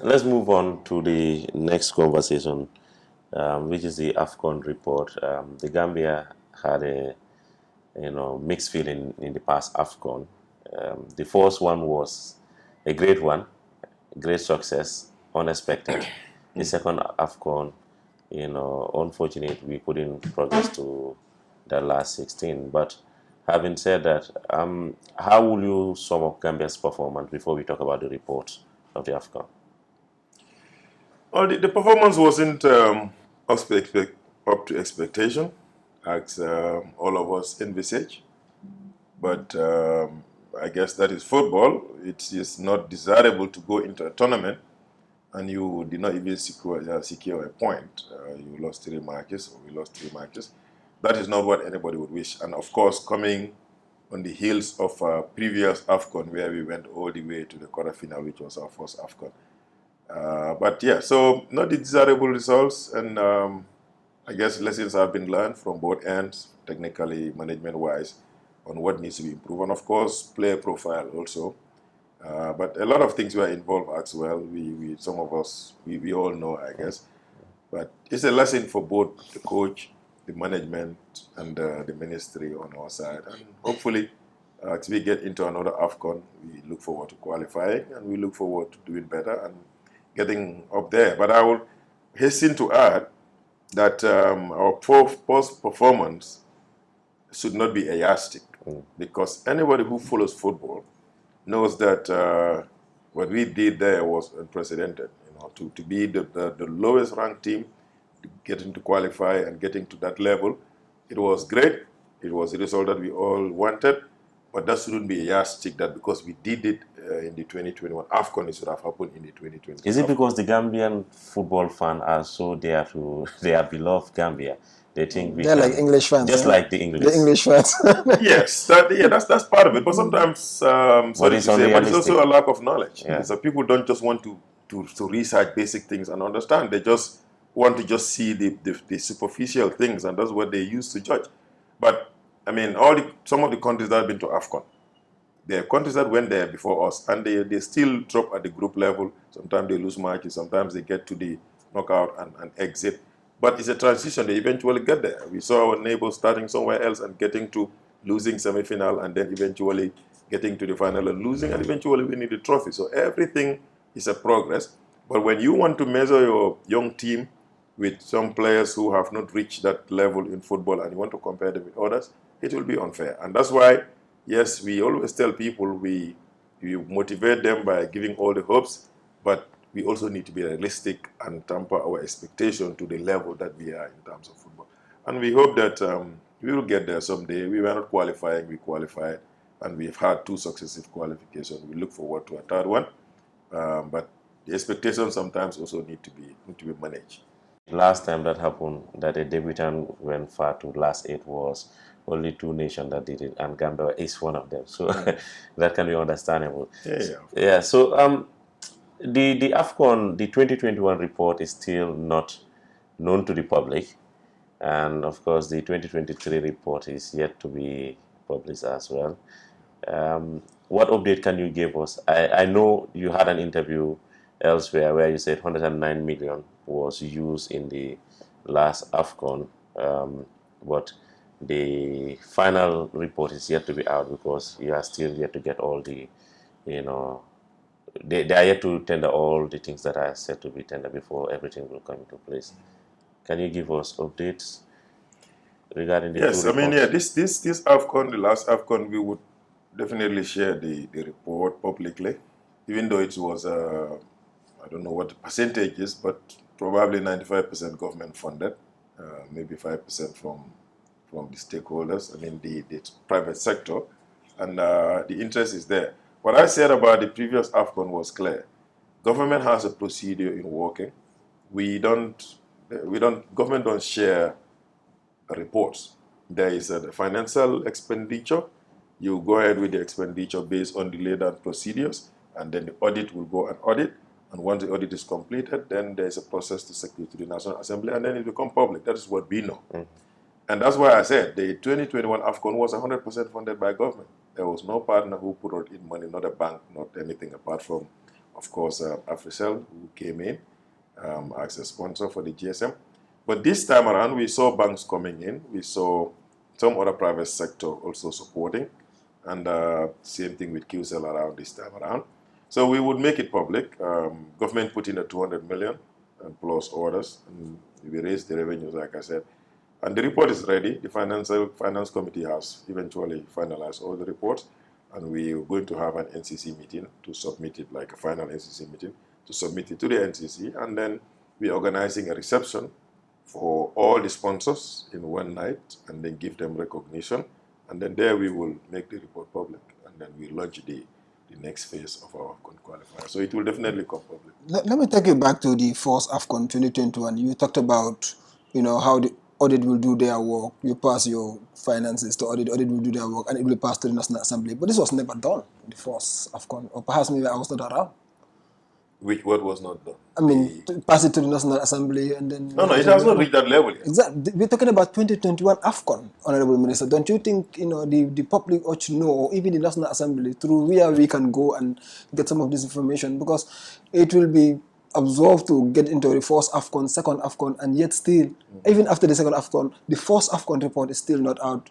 let's move on to the next conversation, which is the Afcon report. The Gambia had a mixed feeling in the past Afcon. The first one was a great one, great success, unexpected. The second Afcon, unfortunate we couldn't progress to the last 16. But having said that, how will you sum up Gambia's performance before we talk about the report of the Afcon? Well, the performance wasn't up to expectation, as all of us envisage. But I guess that is football. It is not desirable to go into a tournament and you did not even secure a point. You lost 3 matches, or we lost 3 matches. That is not what anybody would wish. And of course, coming on the heels of previous AFCON, where we went all the way to the quarterfinal, which was our first AFCON. But yeah, so not the desirable results, and I guess lessons have been learned from both ends, technically, management-wise, on what needs to be improved, and of course, player profile also. But a lot of things were involved as well. Some of us, we all know, I guess. But it's a lesson for both the coach, the management, and the ministry on our side. And hopefully, as we get into another AFCON, we look forward to qualifying, and we look forward to doing better and getting up there. But I will hasten to add that our post performance should not be a yardstick, because anybody who follows football knows that what we did there was unprecedented. To be the lowest ranked team, getting to qualify and getting to that level, it was great. It was a result that we all wanted, but that shouldn't be a yardstick that because we did it in the 2021 AFCON, it should have happened in the 2020. Is it because the Gambian football fans are so there to they are beloved Gambia? They think they're like English fans, just like the English. The English fans. Yes, that's part of it. But sometimes, but it's also a lack of knowledge. Yeah. So people don't just want to research basic things and understand. They just want to just see the superficial things, and that's what they use to judge. But I mean, some of the countries that have been to AFCON, there are countries that went there before us, and they still drop at the group level. Sometimes they lose matches, sometimes they get to the knockout and exit. But it's a transition. They eventually get there. We saw our neighbors starting somewhere else and getting to losing semi-final, and then eventually getting to the final and losing, and eventually winning the trophy. So everything is a progress. But when you want to measure your young team with some players who have not reached that level in football, and you want to compare them with others, it will be unfair. And that's why, yes, we always tell people we motivate them by giving all the hopes, but we also need to be realistic and temper our expectation to the level that we are in terms of football. And we hope that we will get there someday. We were not qualifying, we qualified, and we've had 2 successive qualifications. We look forward to a third one. But the expectations sometimes also need to be managed. Last time that happened, that a debutant went far to last 8 was only 2 nations that did it, and Gambia is one of them. So that can be understandable. Yeah. So the AFCON, the 2021 report is still not known to the public, and of course the 2023 report is yet to be published as well. What update can you give us? I know you had an interview elsewhere where you said 109 million was used in the last AFCON, but the final report is yet to be out because you are still yet to get all the, they are yet to tender all the things that are set to be tendered before everything will come into place. Can you give us updates regarding the Yes, two I mean, reports? this AFCON, the last AFCON, we would definitely share the report publicly, even though it was, I don't know what the percentage is, but probably 95% government funded, maybe 5% from the stakeholders, I mean the private sector, and the interest is there. What I said about the previous AFCON was clear. Government has a procedure in working. Government don't share reports. There is a financial expenditure. You go ahead with the expenditure based on the laid down procedures, and then the audit will go and audit. And once the audit is completed, then there is a process to circulate to the National Assembly, and then it becomes public. That is what we know. And that's why I said the 2021 AFCON was 100% funded by government. There was no partner who put in money, not a bank, not anything apart from of course, Africell, who came in as a sponsor for the GSM. But this time around, we saw banks coming in. We saw some other private sector also supporting. And same thing with QCell around this time around. So we would make it public. Government put in a 200 million and plus orders. And we raised the revenues, like I said. And the report is ready. The Finance Committee has eventually finalized all the reports. And we are going to have an NCC meeting to submit it, like a final NCC meeting, to submit it to the NCC. And then we're organizing a reception for all the sponsors in one night and then give them recognition. And then there we will make the report public. And then we launch the next phase of our Afcon qualifier. So it will definitely come public. Let me take you back to the first Afcon 2021. You talked about, how the audit will do their work. You pass your finances to audit will do their work, and it will pass to the National Assembly. But this was never done in the first Afcon. Or perhaps maybe I was not around. What was not done? I mean, pass it to the National Assembly and then... No, it has not reached that level yet. Exactly. We're talking about 2021 Afcon, Honorable Minister. Don't you think, the public ought to know, or even the National Assembly, through where we can go and get some of this information? Because it will be absorbed to get into the first Afcon, second Afcon, and yet still, even after the second Afcon, the first Afcon report is still not out,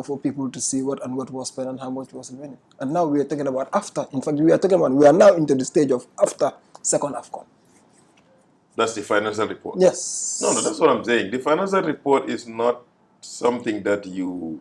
for people to see what was spent and how much was remaining. And now we are talking about after. In fact, we are now into the stage of after second Afcon. That's the financial report? Yes. No, that's what I'm saying. The financial report is not something that you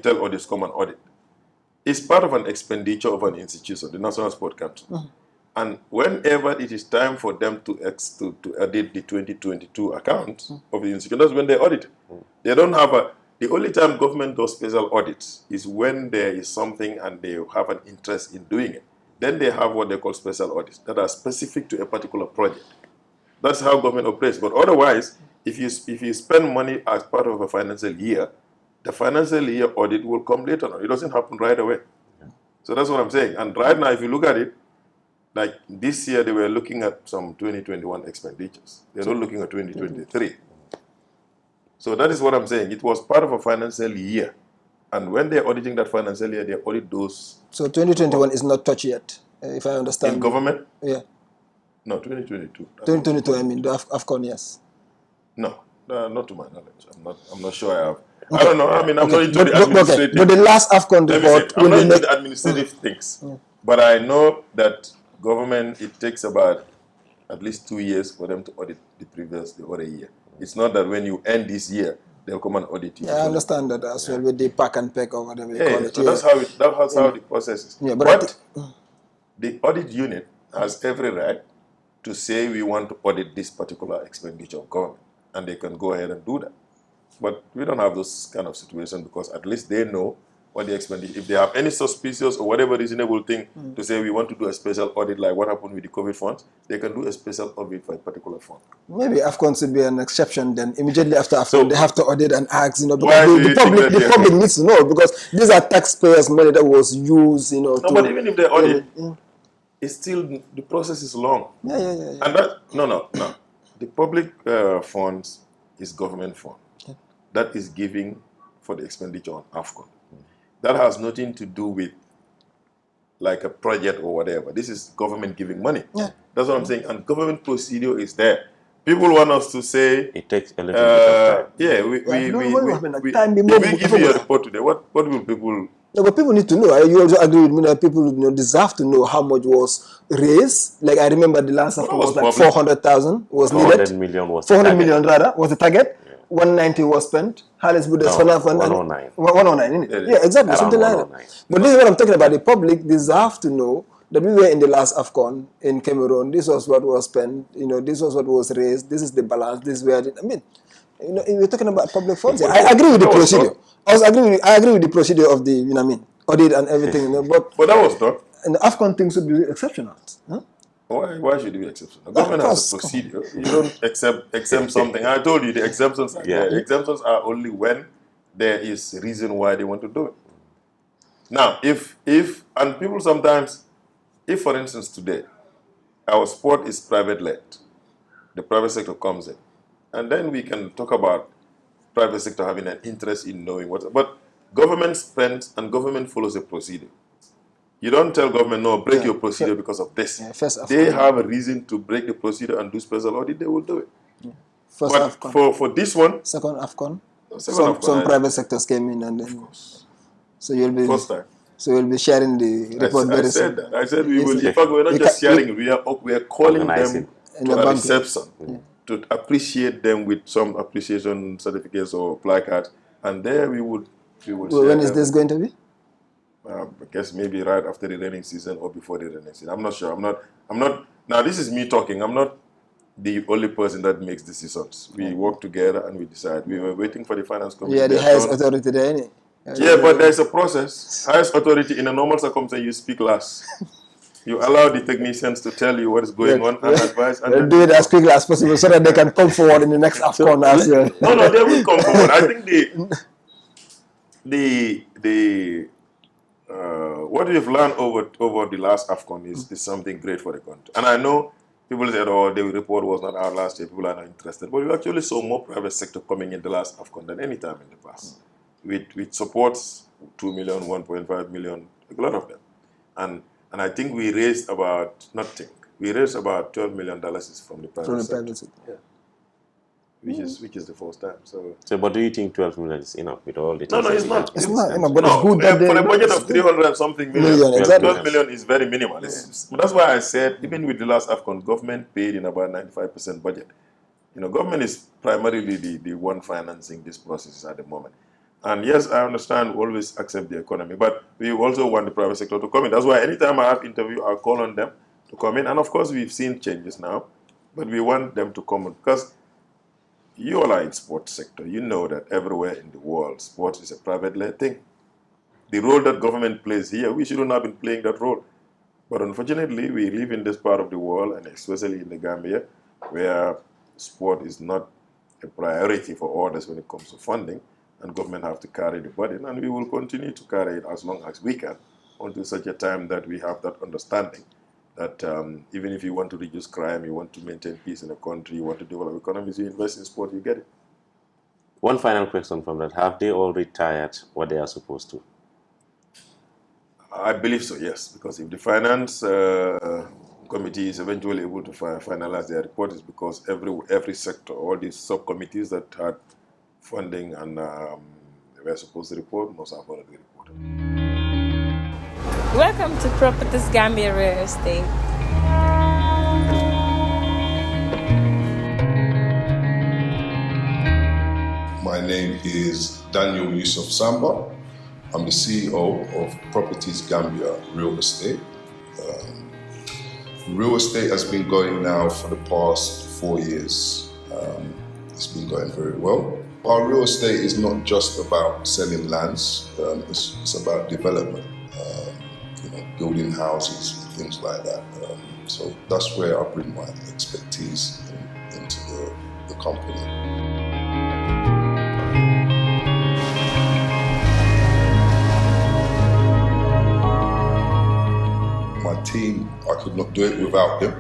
tell audits come and audit. It's part of an expenditure of an institution, the National Sport Council. Mm-hmm. And whenever it is time for them to audit the 2022 accounts of the institution, that's when they audit. They don't have the only time government does special audits is when there is something and they have an interest in doing it. Then they have what they call special audits that are specific to a particular project. That's how government operates. But otherwise, if you spend money as part of a financial year, the financial year audit will come later on. It doesn't happen right away. So that's what I'm saying. And right now, if you look at it, like this year, they were looking at some 2021 expenditures. They're not looking at 2023. So that is what I'm saying. It was part of a financial year. And when they're auditing that financial year, they audit those. So 2021 is not touched yet, if I understand. In government? Yeah. No, 2022. 2022, I mean, the Afcon, yes. No, not to my knowledge. I'm not sure I have. Okay. I don't know. I mean, I'm not into the administrative. Okay. But the last Afcon report... I'm not into the administrative things. But I know that government, it takes about at least 2 years for them to audit the other year. It's not that when you end this year, they'll come and audit you. Yeah, I understand that as well, with the pack and peck or whatever you call it. So that's how the process is. Yeah, but the audit unit has every right to say we want to audit this particular expenditure of government, and they can go ahead and do that. But we don't have those kind of situations because at least they know what the expenditure. If they have any suspicious or whatever reasonable thing to say we want to do a special audit like what happened with the COVID funds, they can do a special audit for a particular fund. Maybe Afcons should be an exception then. Immediately after Afcon, they have to audit and ask, because the public needs to know, because these are taxpayers' money that was used, No, but even if they audit, it's still, the process is long. Yeah. And that, no. The public funds is government fund. Yeah. That is giving for the expenditure on Afcon. That has nothing to do with like a project or whatever. This is government giving money. Yeah. That's what I'm saying. And government procedure is there. People want us to say it takes a little bit of time. Yeah, if we give you a report today, what will people? No, but people need to know. You also agree with me that people deserve to know how much was raised. Like I remember the last Afcon was like 400,000 was needed. 400 million rather was the target. 190 was spent. Harris Buddha's 109. 109, isn't it? Yeah, exactly. Something like that. But this is what I'm talking about. The public deserve to know that we were in the last Afcon in Cameroon. This was what was spent. This was what was raised. This is the balance. This is where we're talking about public funds. I agree with the procedure. I agree with the procedure of the audit and everything. But that was done. And the Afcon thing should be exceptional. Huh? Why should it be exceptional? The government has a procedure. You don't exempt something. I told you the exemptions are there. The exemptions are only when there is a reason why they want to do it. Now, and people sometimes, if for instance today, our sport is private-led, the private sector comes in, and then we can talk about private sector having an interest in knowing but government spends and government follows a procedure. You don't tell government, no, break your procedure because of this. Yeah, first Afcon. They have a reason to break the procedure and do special audit, they will do it. First But Afcon. for this one, Second Afcon. Afcon, Some private sectors came in and then. So you'll be first time. So you'll be sharing the report very soon. I said that. I said we will. In fact, we're not just sharing it. We are calling them to a reception to appreciate them with some appreciation certificates or placards, and there we will. When is this going to be? I guess maybe right after the rainy season or before the rainy season. I'm not sure. I'm not. Now this is me talking. I'm not the only person that makes decisions. We work together and we decide. We were waiting for the finance committee. Yeah, the highest authority there, innit? Yeah, but there's a process. Highest authority in a normal circumstance, you speak last. You allow the technicians to tell you what is going on and advise. And do it as quickly as possible so that they can come forward in the next Afcon as well. No, they will come forward. I think what we've learned over the last Afcon is something great for the country. And I know people said, oh, the report was not out last year, people are not interested. But we actually saw more private sector coming in the last Afcon than any time in the past. With supports, 2 million, 1.5 million, a lot of them. And I think we raised about $12 million from the private sector. Yeah. Which is the first time. So but do you think 12 million is enough with all the No, it's not. It's not, but it's good that for a budget of 300 and something million, exactly. 12 million is very minimal. But that's why I said, even with the last Afcon, government paid in about 95% budget. Government is primarily the one financing this process at the moment. And yes, I understand, we always accept the economy, but we also want the private sector to come in. That's why anytime I have interview, I'll call on them to come in. And of course, we've seen changes now, but we want them to come in because you all are in sports sector. You know that everywhere in the world, sports is a private-led thing. The role that government plays here, we shouldn't have been playing that role. But unfortunately, we live in this part of the world, and especially in the Gambia, where sport is not a priority for others when it comes to funding. And government have to carry the burden, and we will continue to carry it as long as we can, until such a time that we have that understanding that even if you want to reduce crime, you want to maintain peace in the country, you want to develop economies, you invest in sport, you get it. One final question from that. Have they all retired what they are supposed to? I believe so, yes, because if the finance committee is eventually able to finalize their report, it's because every sector, all these subcommittees that had funding and they were supposed to report, must have already reported. Welcome to Properties Gambia Real Estate. My name is Daniel Yusuf Samba. I'm the CEO of Properties Gambia Real Estate. Real estate has been going now for the past 4 years. It's been going very well. Our real estate is not just about selling lands, it's about development, building houses, things like that. So that's where I bring my expertise into the company. My team, I could not do it without them.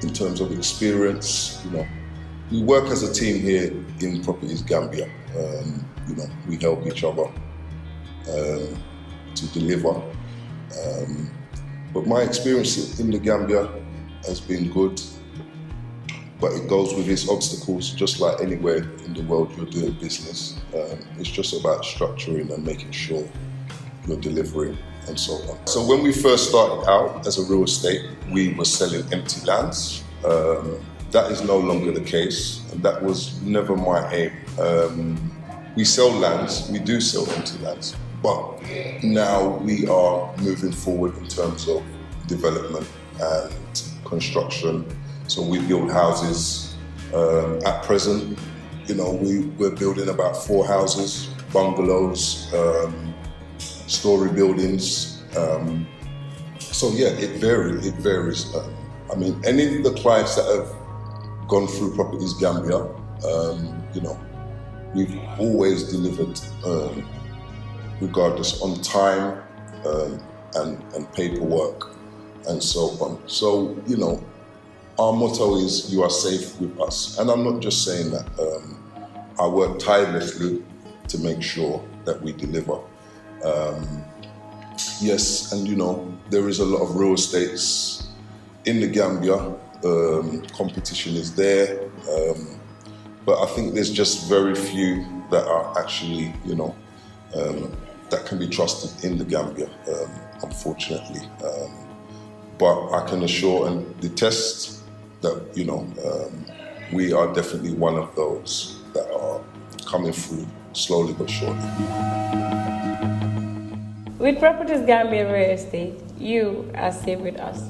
In terms of experience, we work as a team here in Properties Gambia. We help each other to deliver. But my experience in the Gambia has been good, but it goes with its obstacles, just like anywhere in the world you're doing business. It's just about structuring and making sure you're delivering and so on. So when we first started out as a real estate, we were selling empty lands. That is no longer the case, and that was never my aim. We sell lands, we do sell empty lands, but now we are moving forward in terms of development and construction. So we build houses. At present, we're building about 4 houses, bungalows, story buildings. So yeah, it varies. Any of the clients that have gone through Properties Gambia, we've always delivered, regardless, on time and paperwork and so on. So, our motto is, you are safe with us. And I'm not just saying that. I work tirelessly to make sure that we deliver. Yes, and there is a lot of real estates in the Gambia. Competition is there, but I think there's just very few that are actually, that can be trusted in the Gambia, unfortunately. But I can assure and detest that, we are definitely one of those that are coming through slowly but surely. With Properties Gambia Real Estate, you are safe with us.